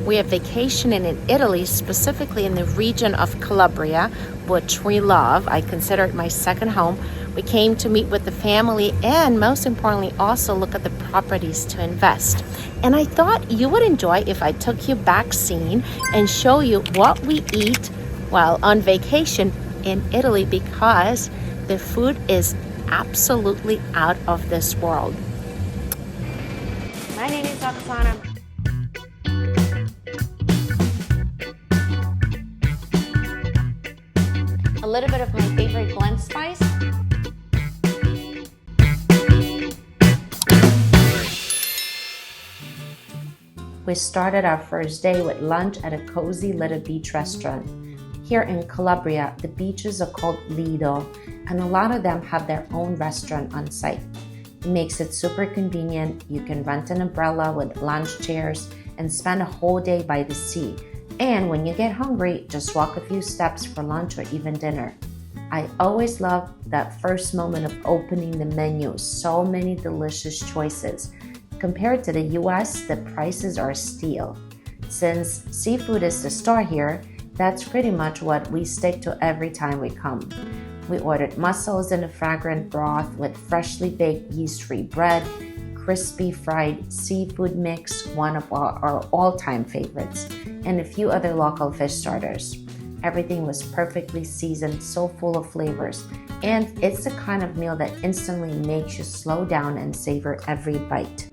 We are vacationing in Italy, specifically in the region of Calabria, which we love. I consider it my second home. We came to meet with the family and most importantly also look at the properties to invest. And I thought you would enjoy if I took you back scene and show you what we eat while on vacation in Italy, because the food is absolutely out of this world. My name is Oksana. A little bit of my favorite blend spice. We started our first day with lunch at a cozy little beach restaurant. Here in Calabria, the beaches are called Lido, and a lot of them have their own restaurant on site. It makes it super convenient. You can rent an umbrella with lounge chairs and spend a whole day by the sea. And when you get hungry, just walk a few steps for lunch or even dinner. I always love that first moment of opening the menu. So many delicious choices. Compared to the US, the prices are a steal. Since seafood is the star here, that's pretty much what we stick to every time we come. We ordered mussels in a fragrant broth with freshly baked yeast-free bread, crispy fried seafood mix, one of our all-time favorites, and a few other local fish starters. Everything was perfectly seasoned, so full of flavors, and it's the kind of meal that instantly makes you slow down and savor every bite.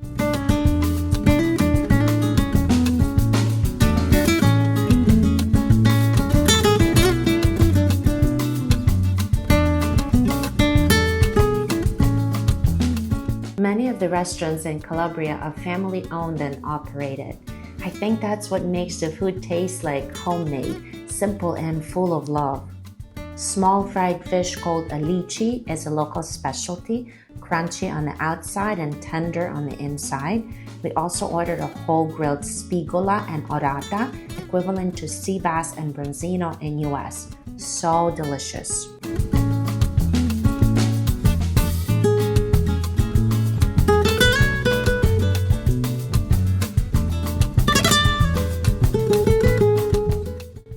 Many of the restaurants in Calabria are family-owned and operated. I think that's what makes the food taste like homemade, simple and full of love. Small fried fish called alici is a local specialty, crunchy on the outside and tender on the inside. We also ordered a whole grilled spigola and orata, equivalent to sea bass and bronzino in US. So delicious.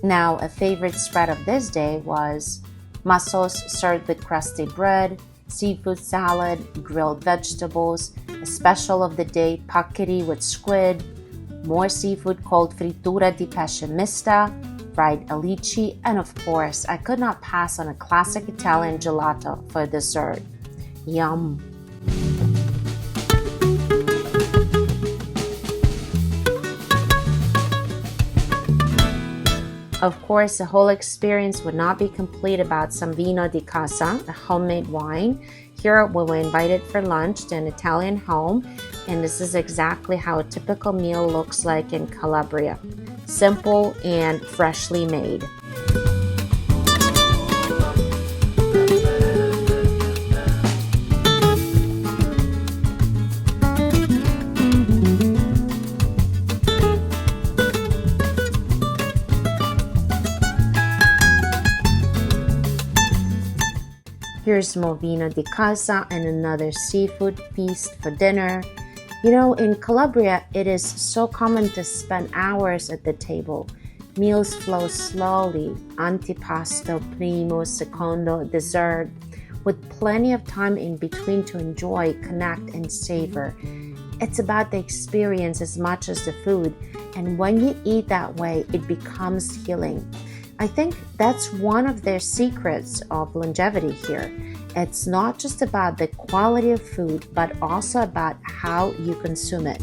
Now, a favorite spread of this day was mussels served with crusty bread, seafood salad, grilled vegetables, a special of the day, paccheri with squid, more seafood called frittura di pesce mista, fried alici, and of course, I could not pass on a classic Italian gelato for dessert. Yum! Of course, the whole experience would not be complete without some vino di casa, a homemade wine. Here we were invited for lunch to an Italian home, and this is exactly how a typical meal looks like in Calabria. Simple and freshly made. Here's more vino di casa and another seafood feast for dinner. You know, in Calabria, it is so common to spend hours at the table. Meals flow slowly, antipasto, primo, secondo, dessert, with plenty of time in between to enjoy, connect, and savor. It's about the experience as much as the food, and when you eat that way, it becomes healing. I think that's one of their secrets of longevity here. It's not just about the quality of food, but also about how you consume it.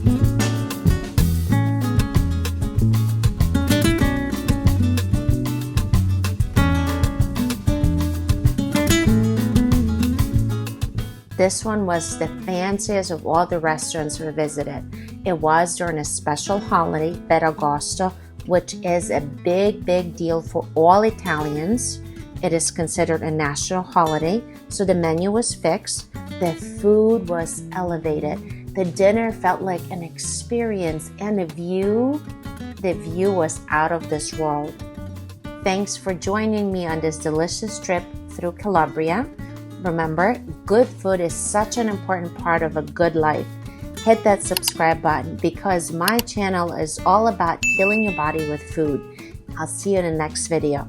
This one was the fanciest of all the restaurants we visited. It was during a special holiday, Ferragosto, which is a big deal for all Italians. It is considered a national holiday, so the menu was fixed. The food was elevated. The dinner felt like an experience, and the view was out of this world. Thanks for joining me on this delicious trip through Calabria. Remember, good food is such an important part of a good life. hit that subscribe button because my channel is all about healing your body with food. I'll see you in the next video.